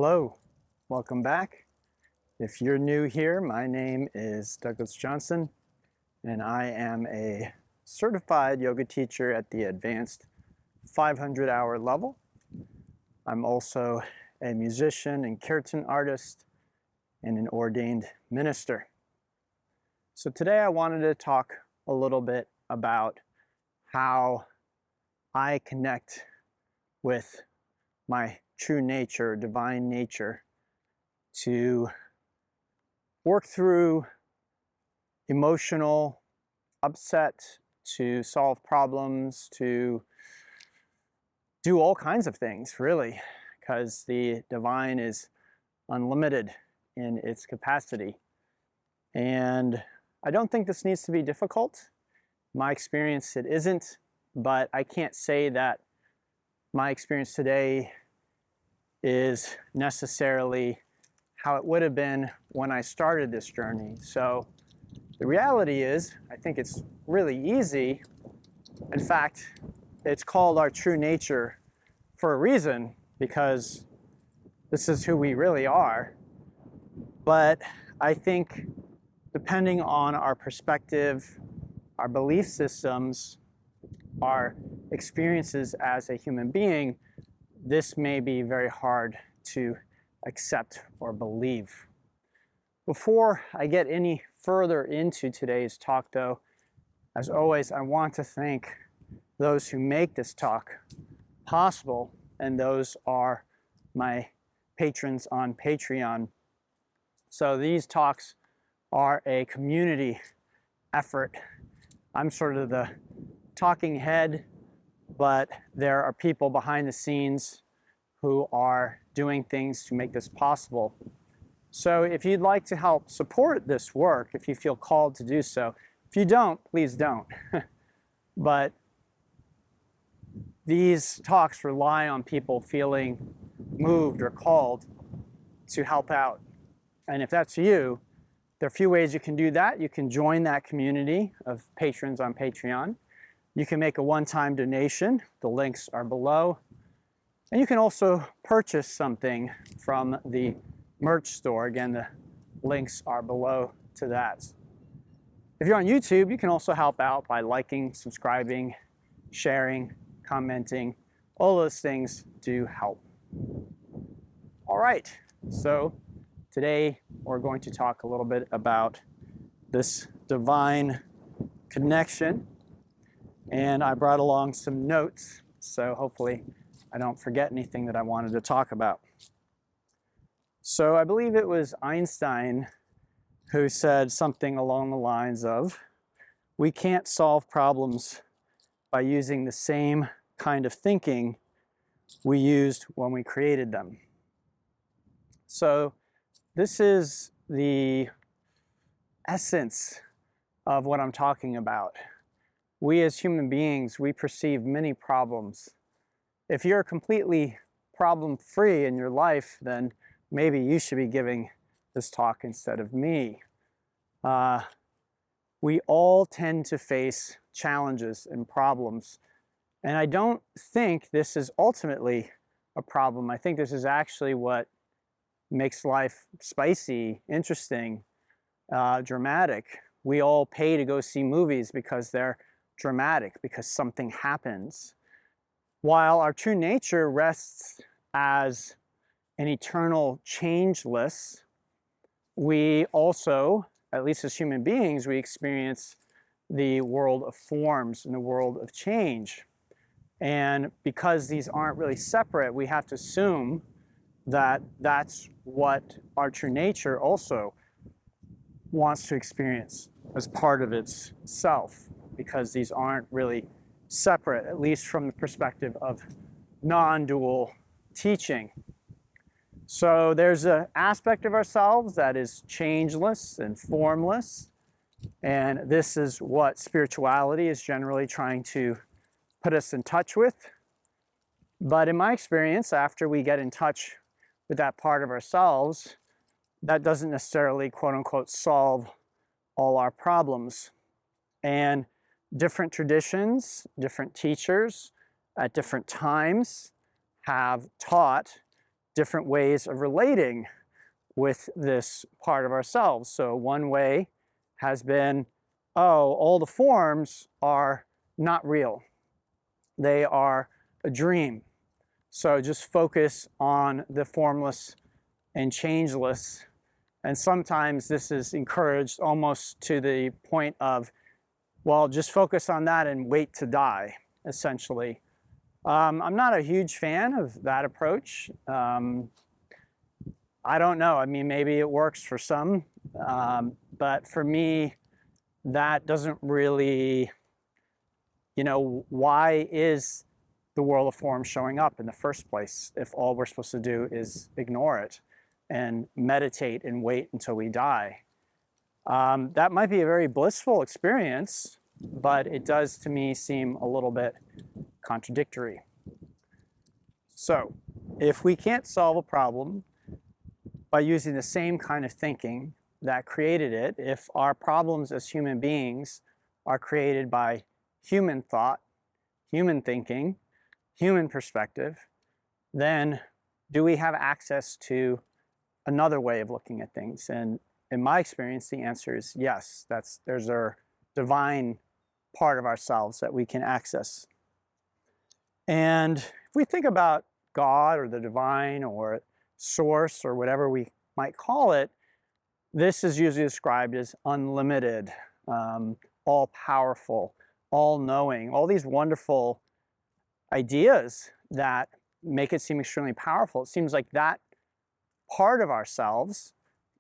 Hello, welcome back. If you're new here, my name is Douglas Johnson, and I am a certified yoga teacher at the advanced 500-hour level. I'm also a musician and kirtan artist and an ordained minister. So today I wanted to talk a little bit about how I connect with my true nature, divine nature, to work through emotional upset, to solve problems, to do all kinds of things, really, because the divine is unlimited in its capacity. And I don't think this needs to be difficult. In my experience, it isn't, but I can't say that my experience today is necessarily how it would have been when I started this journey. So the reality is, I think it's really easy. In fact, it's called our true nature for a reason, because this is who we really are. But I think depending on our perspective, our belief systems, our experiences as a human being, this may be very hard to accept or believe. Before I get any further into today's talk, though, as always, I want to thank those who make this talk possible, and those are my patrons on Patreon. So these talks are a community effort. I'm sort of the talking head, but there are people behind the scenes who are doing things to make this possible. So if you'd like to help support this work, if you feel called to do so, if you don't, please don't. But these talks rely on people feeling moved or called to help out. And if that's you, there are a few ways you can do that. You can join that community of patrons on Patreon. You can make a one-time donation. The links are below. And you can also purchase something from the merch store. Again, the links are below to that. If you're on YouTube, you can also help out by liking, subscribing, sharing, commenting. All those things do help. All right, so today we're going to talk a little bit about this divine connection. And I brought along some notes, so hopefully I don't forget anything that I wanted to talk about. So I believe it was Einstein who said something along the lines of, we can't solve problems by using the same kind of thinking we used when we created them. So this is the essence of what I'm talking about. We as human beings, we perceive many problems. If you're completely problem-free in your life, then maybe you should be giving this talk instead of me. We all tend to face challenges and problems. And I don't think this is ultimately a problem. I think this is actually what makes life spicy, interesting, dramatic. We all pay to go see movies because they're dramatic, because something happens. While our true nature rests as an eternal changeless, we also, at least as human beings, we experience the world of forms and the world of change. And because these aren't really separate, we have to assume that that's what our true nature also wants to experience as part of its self, because these aren't really separate, at least from the perspective of non-dual teaching. So there's an aspect of ourselves that is changeless and formless, and this is what spirituality is generally trying to put us in touch with. But in my experience, after we get in touch with that part of ourselves, that doesn't necessarily, quote unquote, solve all our problems. And different traditions, different teachers at different times have taught different ways of relating with this part of ourselves. So one way has been, oh, all the forms are not real. They are a dream. So just focus on the formless and changeless. And sometimes this is encouraged almost to the point of, well, just focus on that and wait to die, essentially. I'm not a huge fan of that approach. I don't know. I mean, maybe it works for some, but for me, that doesn't really, why is the world of form showing up in the first place if all we're supposed to do is ignore it and meditate and wait until we die? That might be a very blissful experience, but it does to me seem a little bit contradictory. So if we can't solve a problem by using the same kind of thinking that created it, if our problems as human beings are created by human thought, human thinking, human perspective, then do we have access to another way of looking at things? And in my experience, the answer is yes. There's a divine part of ourselves that we can access. And if we think about God or the divine or source or whatever we might call it, this is usually described as unlimited, all-powerful, all-knowing, all these wonderful ideas that make it seem extremely powerful. It seems like that part of ourselves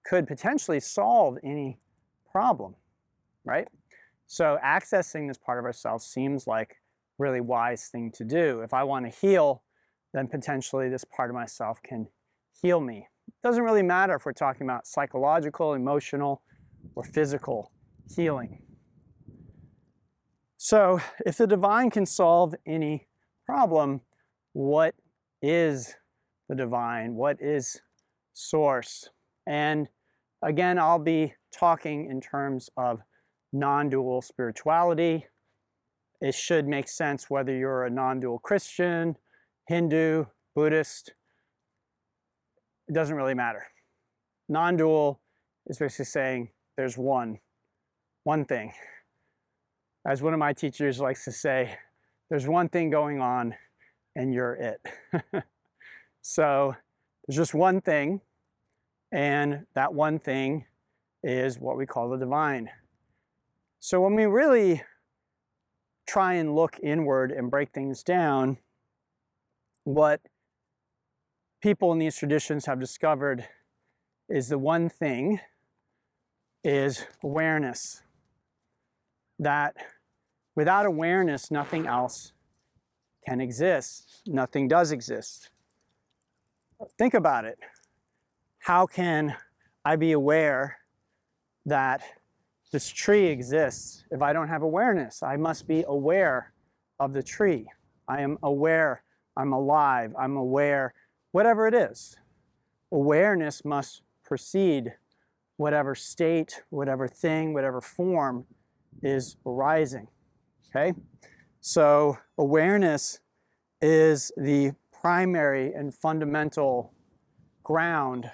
could potentially solve any problem, right? So accessing this part of ourselves seems like a really wise thing to do. If I want to heal, then potentially this part of myself can heal me. It doesn't really matter if we're talking about psychological, emotional, or physical healing. So if the divine can solve any problem, what is the divine? What is source? And again, I'll be talking in terms of non-dual spirituality. It should make sense whether you're a non-dual Christian, Hindu, Buddhist. It doesn't really matter. Non-dual is basically saying there's one thing. As one of my teachers likes to say, there's one thing going on and you're it. So there's just one thing, and that one thing is what we call the divine. So when we really try and look inward and break things down, what people in these traditions have discovered is the one thing is awareness. That without awareness, nothing else can exist. Nothing does exist. Think about it. How can I be aware that this tree exists if I don't have awareness? I must be aware of the tree. I am aware I'm alive. I'm aware, whatever it is. Awareness must precede whatever state, whatever thing, whatever form is arising. Okay? So awareness is the primary and fundamental ground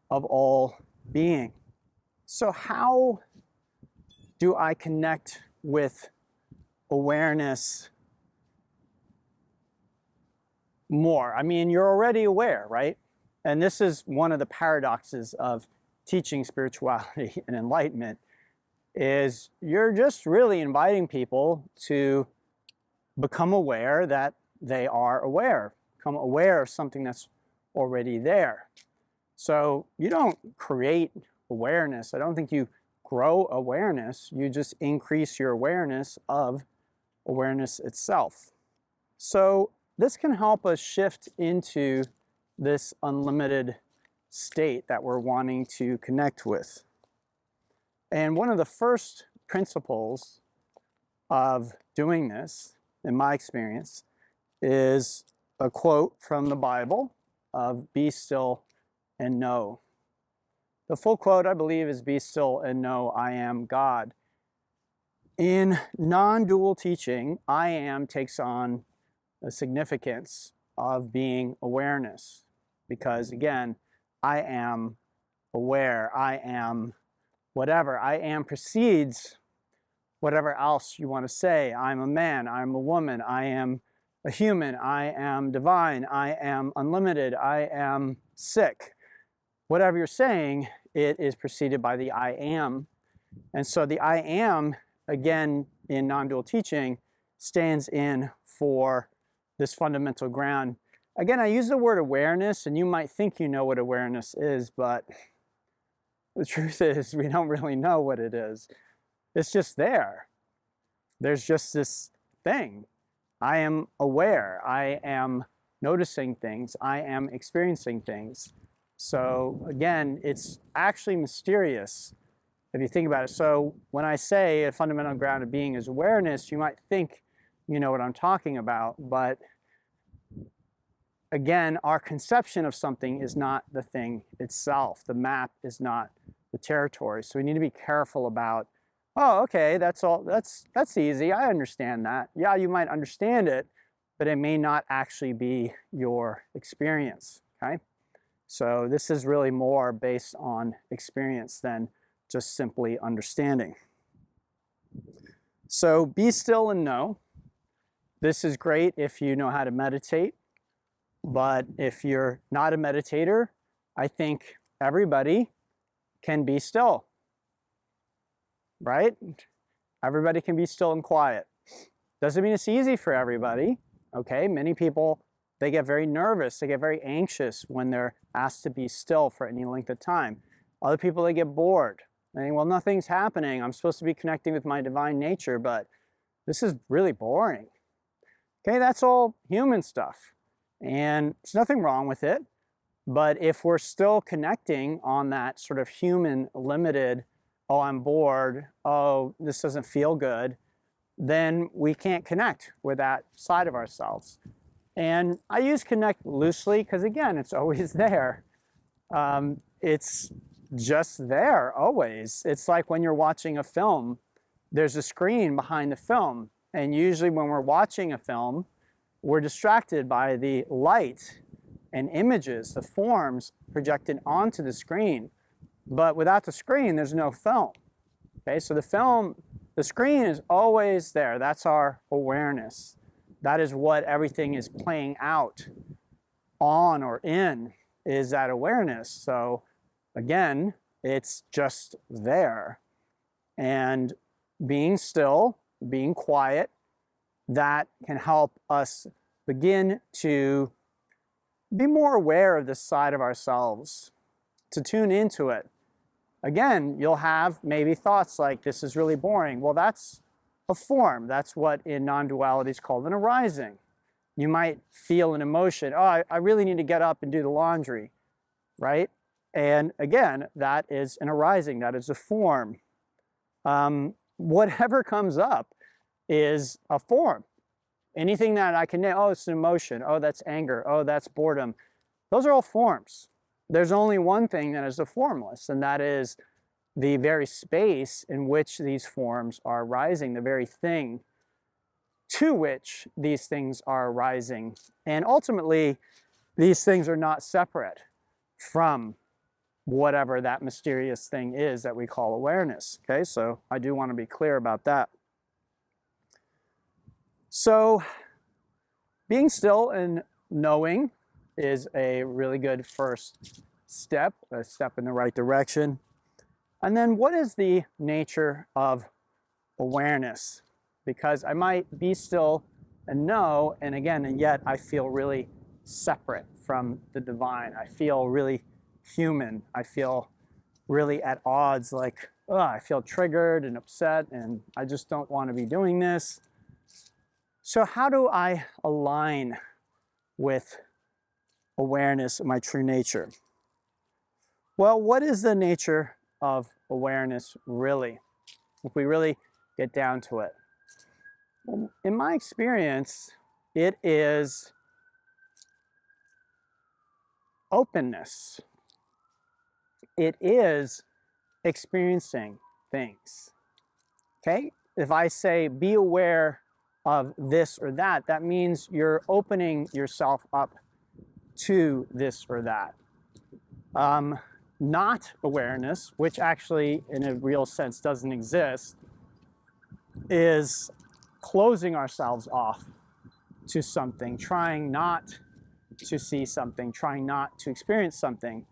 of all being. So how do I connect with awareness more? I mean, you're already aware, right? And this is one of the paradoxes of teaching spirituality and enlightenment, is you're just really inviting people to become aware that they are aware, become aware of something that's already there. So you don't create awareness. I don't think you grow awareness. You just increase your awareness of awareness itself. So this can help us shift into this unlimited state that we're wanting to connect with. And one of the first principles of doing this, in my experience, is a quote from the Bible of "Be still and know." The full quote, I believe, is "Be still and know I am God." In non-dual teaching, I am takes on the significance of being awareness. because again, I am aware, I am whatever. I am precedes whatever else you want to say. I'm a man, I'm a woman, I am a human, I am divine, I am unlimited, I am sick. Whatever you're saying, it is preceded by the I am. And so the I am, again, in non-dual teaching, stands in for this fundamental ground. Again, I use the word awareness, and you might think you know what awareness is, but the truth is we don't really know what it is. It's just there. There's just this thing. I am aware. I am noticing things. I am experiencing things. So again, it's actually mysterious if you think about it. So when I say a fundamental ground of being is awareness, you might think you know what I'm talking about, but again, our conception of something is not the thing itself. The map is not the territory. So we need to be careful about, oh, okay, that's all, that's easy. I understand that. Yeah, you might understand it, but it may not actually be your experience, okay? So this is really more based on experience than just simply understanding. So be still and know. This is great if you know how to meditate, but if you're not a meditator, I think everybody can be still, right? Everybody can be still and quiet. Doesn't mean it's easy for everybody, okay? Many people, they get very nervous, they get very anxious when they're asked to be still for any length of time. Other people, they get bored. They think, well, nothing's happening. I'm supposed to be connecting with my divine nature, but this is really boring. Okay, that's all human stuff. And there's nothing wrong with it. But if we're still connecting on that sort of human limited, oh, I'm bored, oh, this doesn't feel good, then we can't connect with that side of ourselves. And I use connect loosely because, again, it's always there. It's just there always. It's like when you're watching a film, there's a screen behind the film. And usually when we're watching a film, we're distracted by the light and images, the forms projected onto the screen. But without the screen, there's no film. Okay, so the screen is always there. That's our awareness. That is what everything is playing out on or in, is that awareness. So again, it's just there. And being still, being quiet, that can help us begin to be more aware of this side of ourselves, to tune into it. Again, you'll have maybe thoughts like, this is really boring. Well, that's a form. That's what in non-duality is called an arising. You might feel an emotion. Oh, I really need to get up and do the laundry, right? And again, that is an arising. That is a form. Whatever comes up is a form. Anything that I can name, oh, it's an emotion, oh, that's anger, oh, that's boredom. Those are all forms. There's only one thing that is a formless, and that is the very space in which these forms are arising, the very thing to which these things are arising. And ultimately, these things are not separate from whatever that mysterious thing is that we call awareness. Okay, so I do want to be clear about that. So being still and knowing is a really good first step, a step in the right direction. And then what is the nature of awareness? Because I might be still and know, and again, and yet I feel really separate from the divine. I feel really human. I feel really at odds, like, oh, I feel triggered and upset, and I just don't want to be doing this. So how do I align with awareness of my true nature? Well, what is the nature of awareness really, if we really get down to it? Well, in my experience, it is openness. It is experiencing things. Okay? If I say be aware of this or that, that means you're opening yourself up to this or that. Not awareness, which actually in a real sense doesn't exist, is closing ourselves off to something, trying not to see something, trying not to experience something.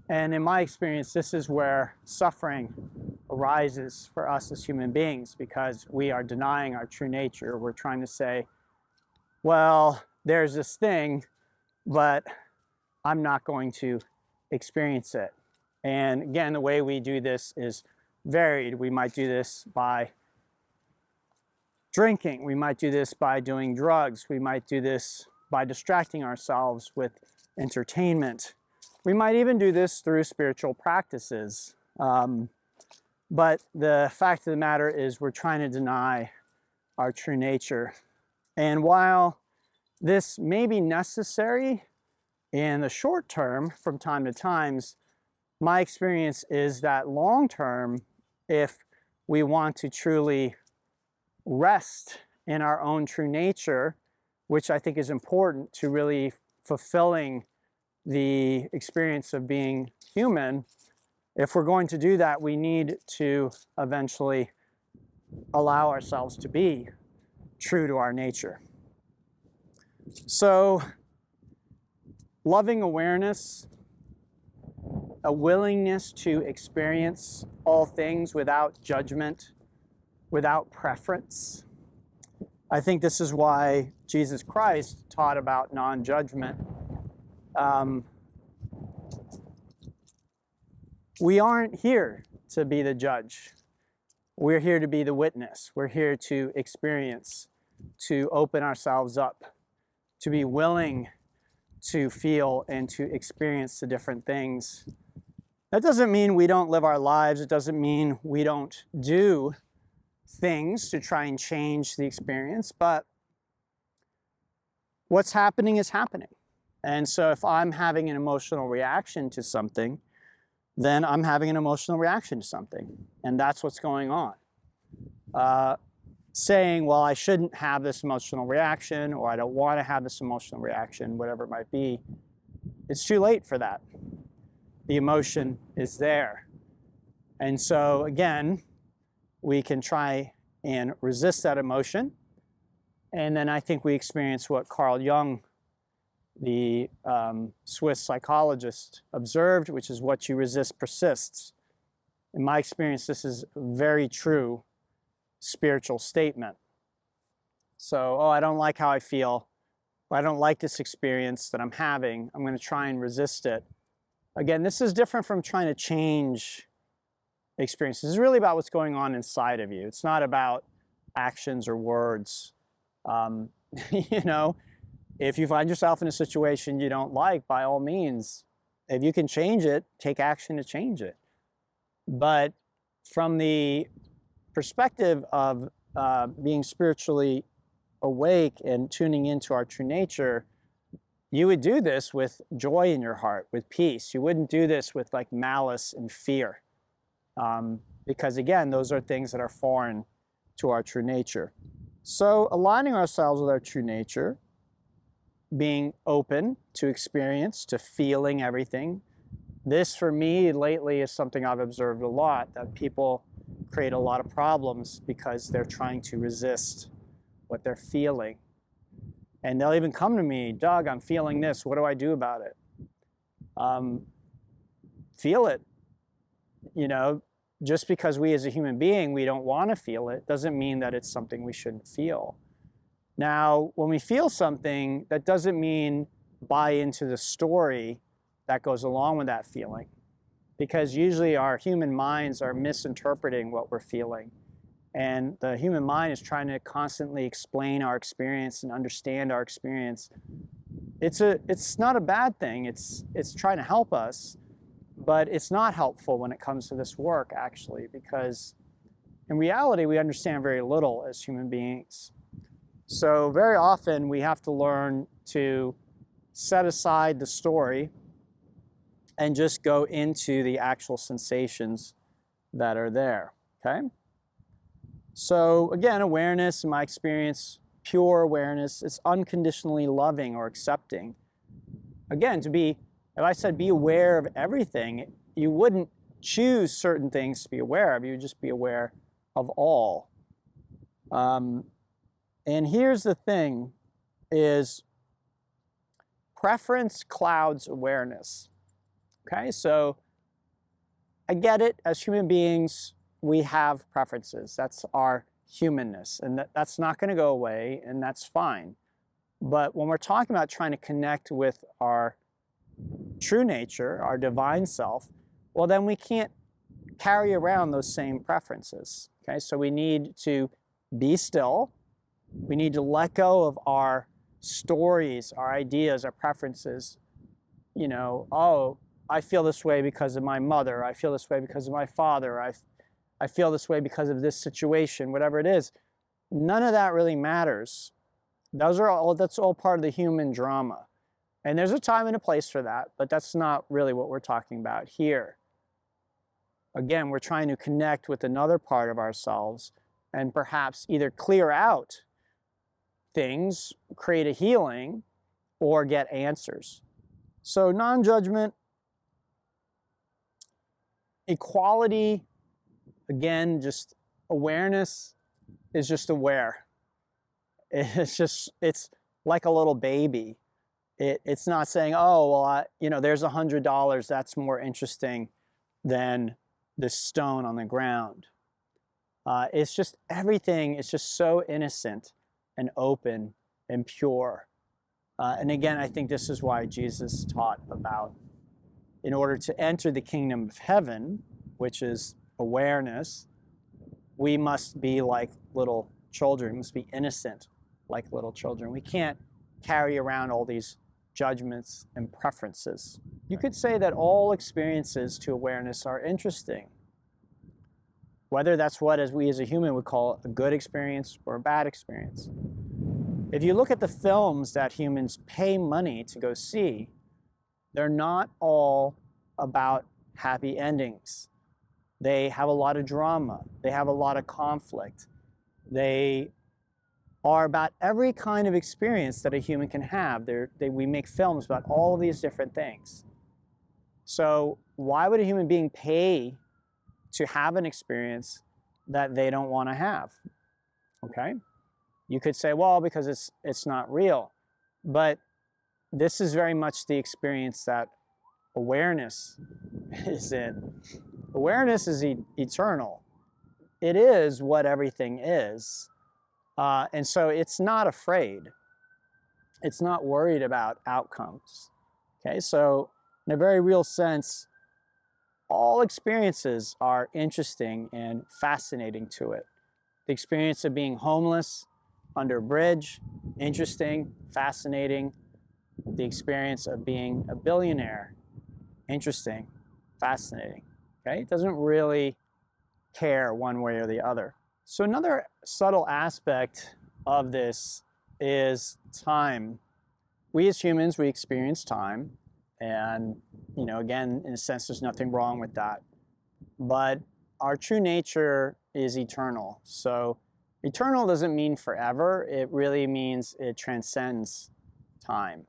And in my experience, this is where suffering arises for us as human beings, because we are denying our true nature. We're trying to say, well, there's this thing, but I'm not going to experience it. And again, the way we do this is varied. We might do this by drinking. We might do this by doing drugs. We might do this by distracting ourselves with entertainment. We might even do this through spiritual practices. But the fact of the matter is we're trying to deny our true nature. And while this may be necessary in the short term from time to time, my experience is that long term, if we want to truly rest in our own true nature, which I think is important to really fulfilling the experience of being human, if we're going to do that, we need to eventually allow ourselves to be true to our nature. So, loving awareness, a willingness to experience all things without judgment, without preference. I think this is why Jesus Christ taught about non-judgment. We aren't here to be the judge. We're here to be the witness. We're here to experience, to open ourselves up, to be willing to feel and to experience the different things. That doesn't mean we don't live our lives. It doesn't mean we don't do things to try and change the experience, but what's happening is happening. And so if I'm having an emotional reaction to something, then I'm having an emotional reaction to something, and that's what's going on. Saying, well, I shouldn't have this emotional reaction, or I don't want to have this emotional reaction, whatever it might be, it's too late for that. The emotion is there. And so again, we can try and resist that emotion. And then I think we experience what Carl Jung, the Swiss psychologist, observed, which is what you resist persists. In my experience, this is a very true spiritual statement. So, I don't like how I feel. I don't like this experience that I'm having. I'm going to try and resist it. Again, this is different from trying to change experiences. This is really about what's going on inside of you. It's not about actions or words. You know, if you find yourself in a situation you don't like, by all means, if you can change it, take action to change it. But from the perspective of being spiritually awake and tuning into our true nature, you would do this with joy in your heart, with peace. You wouldn't do this with like malice and fear. Because again, those are things that are foreign to our true nature. So aligning ourselves with our true nature, being open to experience, to feeling everything. This for me lately is something I've observed a lot, that people create a lot of problems because they're trying to resist what they're feeling. And they'll even come to me, Doug, I'm feeling this, what do I do about it? Feel it. You know, just because we as a human being, we don't want to feel it, doesn't mean that it's something we shouldn't feel. Now, when we feel something, that doesn't mean buy into the story that goes along with that feeling. Because usually our human minds are misinterpreting what we're feeling. And the human mind is trying to constantly explain our experience and understand our experience. It's not a bad thing. It's trying to help us, but it's not helpful when it comes to this work, actually, because in reality, we understand very little as human beings. So very often we have to learn to set aside the story and just go into the actual sensations that are there, okay? So again, awareness, in my experience, pure awareness, it's unconditionally loving or accepting. again, if I said be aware of everything, you wouldn't choose certain things to be aware of. You would just be aware of all. And here's the thing, is preference clouds awareness. Okay, so I get it. As human beings, we have preferences. That's our humanness, and that's not going to go away, and that's fine. But when we're talking about trying to connect with our true nature, our divine self, well, then we can't carry around those same preferences. Okay, so we need to be still. We need to let go of our stories, our ideas, our preferences. You know, oh, I feel this way because of my mother. I feel this way because of my father. I feel this way because of this situation, whatever it is. None of that really matters. That's all part of the human drama. And there's a time and a place for that, but that's not really what we're talking about here. Again, we're trying to connect with another part of ourselves and perhaps either clear out things, create a healing, or get answers. So non-judgment, equality, again, just awareness is just aware. It's like a little baby. It's not saying, oh, well, there's $100. That's more interesting than this stone on the ground. It's just everything. It's just so innocent and open and pure. And again, I think this is why Jesus taught about, in order to enter the kingdom of heaven, which is awareness, we must be like little children. We must be innocent like little children. We can't carry around all these judgments and preferences. You could say that all experiences to awareness are interesting, whether that's what we as a human would call a good experience or a bad experience. If you look at the films that humans pay money to go see, they're not all about happy endings. They have a lot of drama. They have a lot of conflict. They are about every kind of experience that a human can have. We make films about all of these different things. So why would a human being pay to have an experience that they don't want to have? Okay? You could say, well, because it's not real. But this is very much the experience that awareness is in. Awareness is eternal. It is what everything is. And so it's not afraid. It's not worried about outcomes. Okay, so in a very real sense, all experiences are interesting and fascinating to it. The experience of being homeless under a bridge, interesting, fascinating. The experience of being a billionaire, interesting, fascinating. Okay, it doesn't really care one way or the other. So another subtle aspect of this is time. We as humans, we experience time, and again, in a sense, there's nothing wrong with that. But our true nature is eternal. So eternal doesn't mean forever. It really means it transcends time.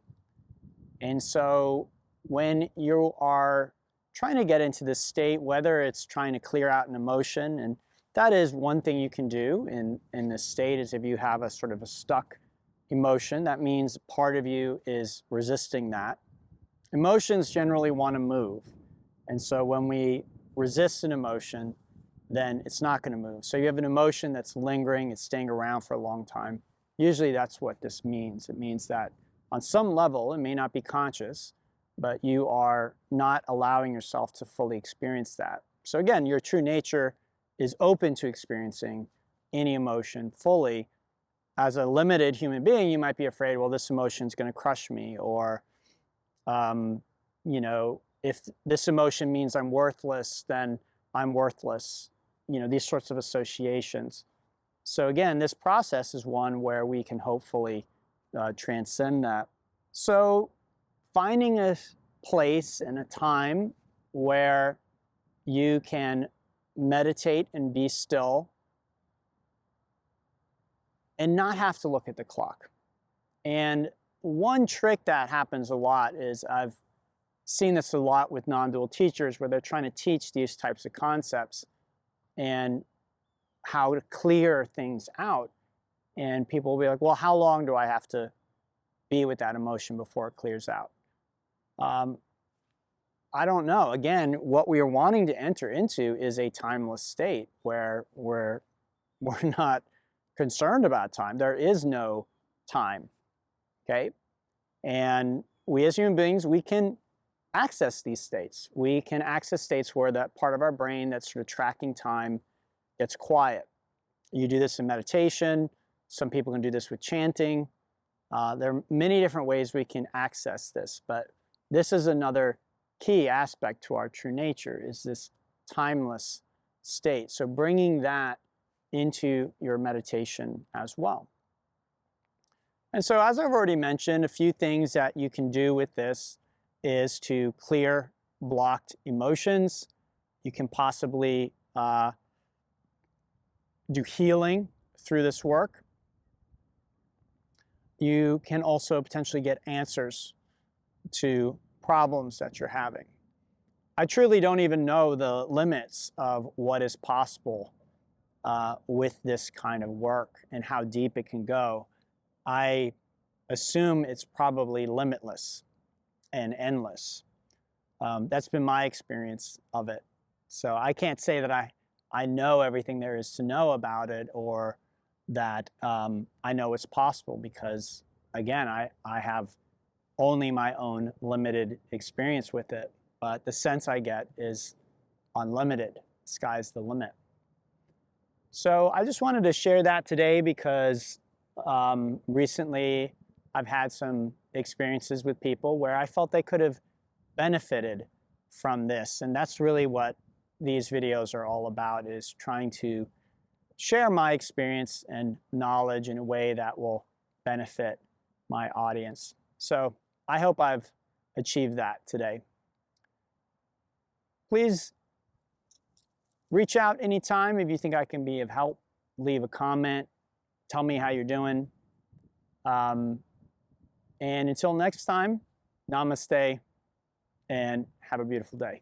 And so when you are trying to get into this state, whether it's trying to clear out an emotion, and that is one thing you can do in this state, is if you have a sort of a stuck emotion, that means part of you is resisting that. Emotions generally want to move. And so when we resist an emotion, then it's not going to move. So you have an emotion that's lingering, it's staying around for a long time. Usually that's what this means. It means that on some level, it may not be conscious, but you are not allowing yourself to fully experience that. So again, your true nature is open to experiencing any emotion fully. As a limited human being, you might be afraid, well, this emotion is going to crush me, or, if this emotion means I'm worthless, then I'm worthless. These sorts of associations. So again, this process is one where we can hopefully transcend that. So finding a place and a time where you can meditate and be still and not have to look at the clock. And one trick that happens a lot is I've seen this a lot with non-dual teachers where they're trying to teach these types of concepts and how to clear things out. And people will be like, well, how long do I have to be with that emotion before it clears out? I don't know. Again, what we are wanting to enter into is a timeless state where we're not concerned about time. There is no time, okay? And we as human beings, we can access these states. We can access states where that part of our brain that's sort of tracking time gets quiet. You do this in meditation. Some people can do this with chanting. There are many different ways we can access this, but this is another key aspect to our true nature, is this timeless state. So bringing that into your meditation as well. And so as I've already mentioned, a few things that you can do with this is to clear blocked emotions. You can possibly do healing through this work. You can also potentially get answers to problems that you're having. I truly don't even know the limits of what is possible with this kind of work and how deep it can go. I assume it's probably limitless and endless. That's been my experience of it. So I can't say that I know everything there is to know about it, or that I know it's possible, because again, I have only my own limited experience with it, but the sense I get is unlimited. Sky's the limit. So I just wanted to share that today because recently I've had some experiences with people where I felt they could have benefited from this, and that's really what these videos are all about, is trying to share my experience and knowledge in a way that will benefit my audience. So I hope I've achieved that today. Please reach out anytime if you think I can be of help. Leave a comment. Tell me how you're doing. And until next time, namaste and have a beautiful day.